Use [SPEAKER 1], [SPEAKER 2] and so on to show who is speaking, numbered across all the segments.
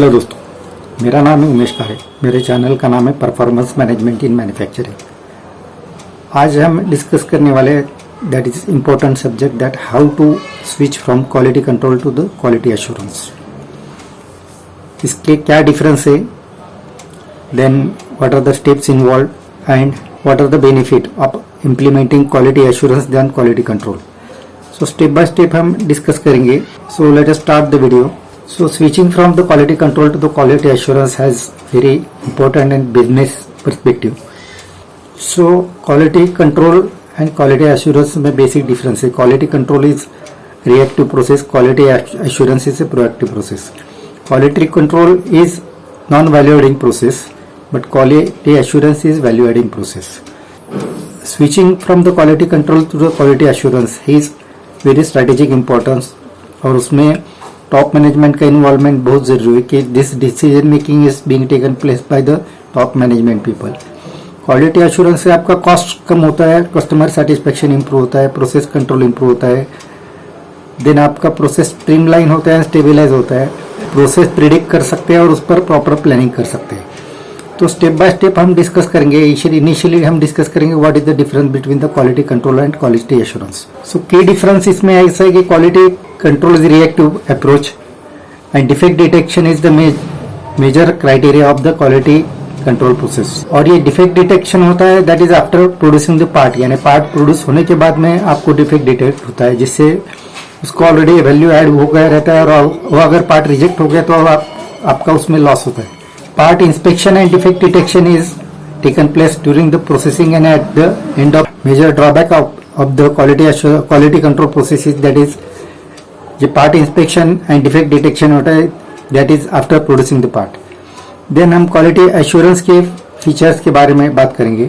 [SPEAKER 1] Hello दोस्तों, मेरा नाम है उमेश कारे। मेरे चैनल का नाम है परफॉर्मेंस मैनेजमेंट इन मैन्युफैक्चरिंग। आज हम डिस्कस करने वाले that is important subject that how to switch from quality control to the quality assurance. इसके क्या डिफरेंस है, then what are the steps involve and what are the benefit of implementing quality assurance then quality control. So step by step हम discuss करेंगे। So let us start the video. So switching from the quality control to the quality assurance has very important and business perspective. So quality control and quality assurance में basic difference है. Quality control is reactive process, quality assurance is a proactive process. Quality control is non-value adding process, but quality assurance is value adding process. Switching from the quality control to the quality assurance is very strategic importance और उसमें top management का involvement बहुत जरूरी है कि this decision making is being taken place by the top management people. Quality assurance से आपका cost कम होता है, कस्टमर सेटिस्फेक्शन इंप्रूव होता है, प्रोसेस कंट्रोल इंप्रूव होता है, देन आपका प्रोसेस स्ट्रीमलाइन होता है, स्टेबलाइज होता है, प्रोसेस प्रिडिक्ट कर सकते हैं और उस पर प्रॉपर प्लानिंग कर सकते हैं. तो स्टेप बाय स्टेप हम डिस्कस करेंगे. इनिशियली हम डिस्कस करेंगे what is the difference between the quality control and quality assurance. So key difference इसमें ऐसा है कि quality control is reactive approach and defect detection is the major criteria of the quality control process. और ये defect detection होता है that is after producing the part, यानी part produce होने के बाद में आपको डिफेक्ट डिटेक्ट होता है, जिससे उसको ऑलरेडी वैल्यू ऐड हो गया रहता है और वो अगर पार्ट रिजेक्ट हो गया तो आपका उसमें लॉस होता है. Part inspection and defect detection is taken place during the processing and at the end of major drawback of the quality control process is that is the part inspection and defect detection होता है that is after producing the part. Then हम quality assurance के features के बारे में बात करेंगे.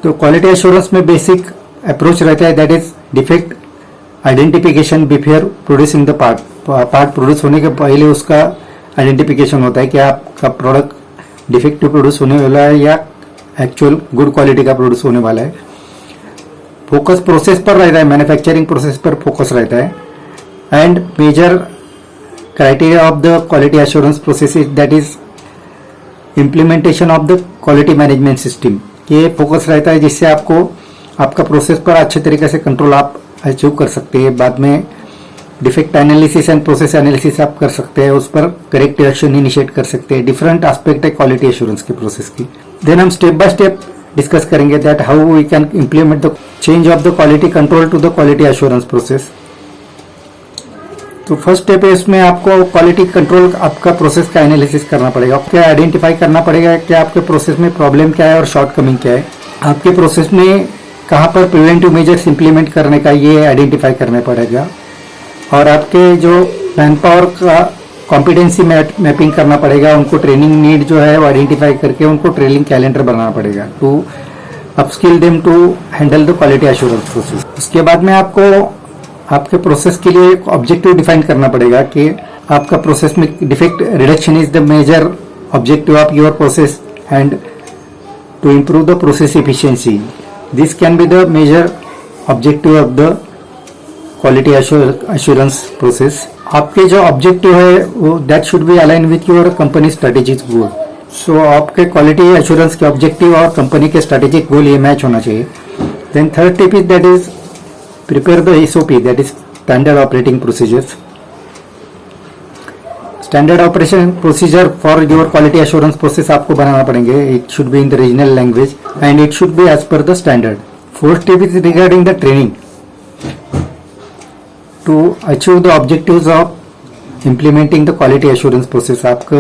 [SPEAKER 1] तो quality assurance में basic approach रहता है that is defect identification before producing the part. Part produce होने के पहले उसका आइडेंटिफिकेशन होता है कि आपका प्रोडक्ट डिफेक्टिव प्रोड्यूस होने वाला है या एक्चुअल गुड क्वालिटी का प्रोड्यूस होने वाला है. फोकस प्रोसेस पर रहता है, मैन्युफैक्चरिंग प्रोसेस पर फोकस रहता है. And major criteria of the quality assurance process is that is implementation of the quality management system. ये फोकस रहता है जिससे आपको आपका प्रोसेस पर अच्छे तरीके से कंट्रोल आप अचीव कर सकते हैं. बाद में defect analysis and process analysis आप कर सकते हैं, उस पर करेक्टिव एक्शन इनिशिएट कर सकते हैं. डिफरेंट एस्पेक्ट है क्वालिटी एश्योरेंस के प्रोसेस की. देन हम स्टेप बाय स्टेप डिस्कस करेंगे that how we can implement the change of the quality control to the quality assurance process. तो फर्स्ट स्टेप है, इसमें आपको क्वालिटी कंट्रोल आपका प्रोसेस का एनालिसिस करना पड़ेगा. आपको आइडेंटिफाई करना पड़ेगा कि आपके प्रोसेस में प्रॉब्लम क्या है और शॉर्टकमिंग क्या है. आपके प्रोसेस में कहाँ पर प्रिवेंटिव मेजर्स इंप्लीमेंट करने का ये आइडेंटिफाई करना पड़ेगा. और आपके जो मैन पावर का कॉम्पिटेंसी मैपिंग करना पड़ेगा. उनको ट्रेनिंग नीड जो है वो आइडेंटिफाई करके उनको ट्रेनिंग कैलेंडर बनाना पड़ेगा to upskill them to handle the quality assurance process. उसके बाद में आपको आपके प्रोसेस के लिए एक ऑब्जेक्टिव डिफाइन करना पड़ेगा कि आपका प्रोसेस में defect reduction is the major objective of your process and to improve the process efficiency. This can be the major objective of the quality assurance process. आपके जो ऑब्जेक्टिव है वो that should be align with your company strategic goal. So आपके quality assurance के objective और company के strategic goal ये match होना चाहिए. Then third tip is that is prepare the SOP that is standard operating procedures. Standard operation procedure for your quality assurance process आपको बनाना पड़ेंगे. It should be in the regional language and it should be as per the standard. Fourth tip is regarding the training. To achieve the objectives of implementing the quality assurance process, आपको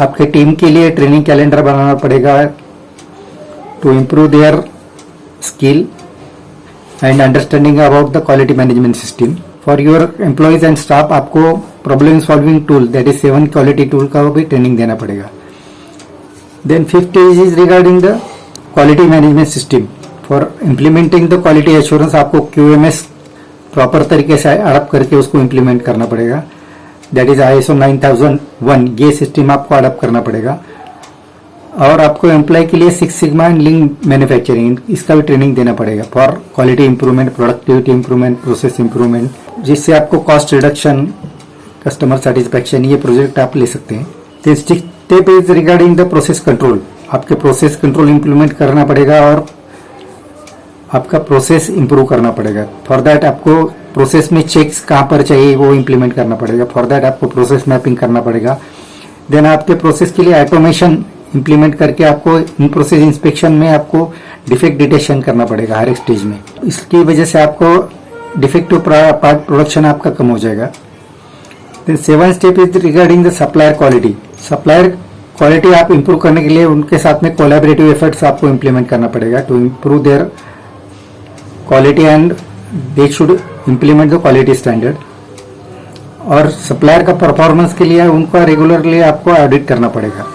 [SPEAKER 1] आपके team के लिए training calendar बनाना पड़ेगा to improve their skill and understanding about the quality management system. For your employees and staff आपको problem solving tool that is 7 quality tool का भी training देना पड़ेगा. Then fifth stage is regarding the quality management system. For implementing the quality assurance आपको QMS proper तरीके से adopt करके उसको इम्प्लीमेंट करना पड़ेगा. दैट इज ISO 9001 ये सिस्टम आपको अडॉप्ट करना पड़ेगा. और आपको एम्प्लॉय के लिए 6 सिग्मा एंड लीन मैन्युफैक्चरिंग इसका भी ट्रेनिंग देना पड़ेगा for quality improvement, productivity improvement, process improvement, जिससे आपको कॉस्ट रिडक्शन, कस्टमर सेटिस्फैक्शन ये प्रोजेक्ट आप ले सकते हैं. The sixth step is regarding the process control. आपके प्रोसेस कंट्रोल इंप्लीमेंट करना पड़ेगा और आपका प्रोसेस इंप्रूव करना पड़ेगा. फॉर दैट आपको प्रोसेस में चेक्स कहाँ पर चाहिए वो इंप्लीमेंट करना पड़ेगा. फॉर दैट आपको प्रोसेस मैपिंग करना पड़ेगा. देन आपके प्रोसेस के लिए ऑटोमेशन इंप्लीमेंट करके आपको इन प्रोसेस इंस्पेक्शन में आपको डिफेक्ट डिटेक्शन करना पड़ेगा हर एक स्टेज में. इसकी वजह से आपको डिफेक्टिव पार्ट प्रोडक्शन आपका कम हो जाएगा. Then seven step is regarding the supplier quality. Supplier quality आप इंप्रूव करने के लिए उनके साथ में कोलैबोरेटिव एफर्ट्स आपको इंप्लीमेंट करना पड़ेगा to improve their quality and they should implement the quality standard. और सप्लायर का परफॉर्मेंस के लिए उनका रेगुलरली आपको ऑडिट करना पड़ेगा.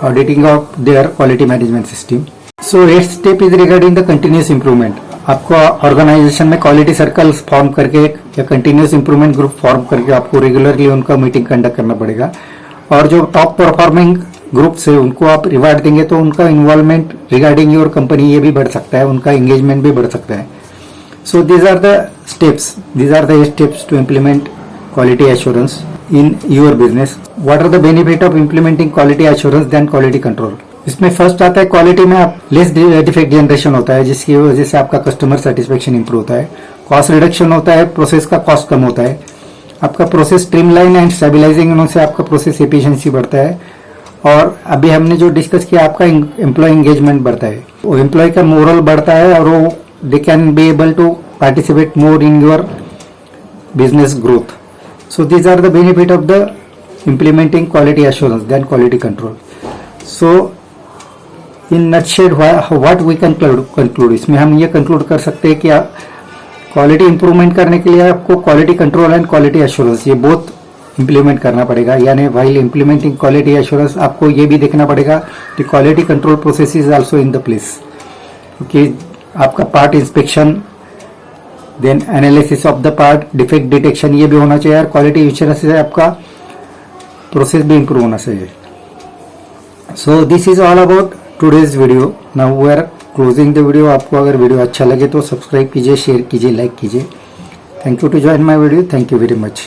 [SPEAKER 1] Auditing of their quality management system. So eight step is regarding the continuous improvement. आपको ऑर्गेनाइजेशन में क्वालिटी सर्कल्स फॉर्म करके या कंटिन्यूस इंप्रूवमेंट ग्रुप फॉर्म करके आपको रेगुलरली उनका मीटिंग कंडक्ट करना पड़ेगा. और जो टॉप परफॉर्मिंग ग्रुप्स है उनको आप रिवार्ड देंगे तो उनका इन्वॉल्वमेंट रिगार्डिंग योर कंपनी ये भी बढ़ सकता है, उनका एंगेजमेंट भी बढ़ सकता है. So these are the steps to implement quality assurance in your business. What are the benefit of implementing quality assurance than quality control? इसमें फर्स्ट आता है क्वालिटी में आप लेस डिफेक्ट जनरेशन होता है जिसकी वजह से आपका कस्टमर सेटिस्फेक्शन इंप्रूव होता है. कॉस्ट रिडक्शन होता है, प्रोसेस का कॉस्ट कम होता है. आपका प्रोसेस स्ट्रीमलाइन एंड स्टेबलाइजिंग होने से आपका प्रोसेस एफिशिएंसी बढ़ता है. और अभी हमने जो डिस्कस किया आपका एम्प्लॉय एंगेजमेंट बढ़ता है. वो एम्प्लॉय का मोरल बढ़ता है और वो they can be able to participate more in your business growth. So these are the benefit of the implementing quality assurance than quality control. So in nutshell what we can conclude, इसमें हम ये conclude कर सकते हैं कि quality improvement करने के लिए आपको quality control and quality assurance ये बोथ इंप्लीमेंट करना पड़ेगा. यानी वाइल इंप्लीमेंटिंग क्वालिटी एश्योरेंस आपको ये भी देखना पड़ेगा कि quality control process is also in the place. क्योंकि आपका part inspection, then analysis of the part, defect detection ये भी होना चाहिए और क्वालिटी एश्योरेंस से आपका प्रोसेस भी इंप्रूव होना चाहिए. So this is all about today's video. Now we are closing the video. आपको अगर वीडियो अच्छा लगे तो सब्सक्राइब कीजिए, शेयर कीजिए, लाइक कीजिए. Thank you to join my video. Thank you very much.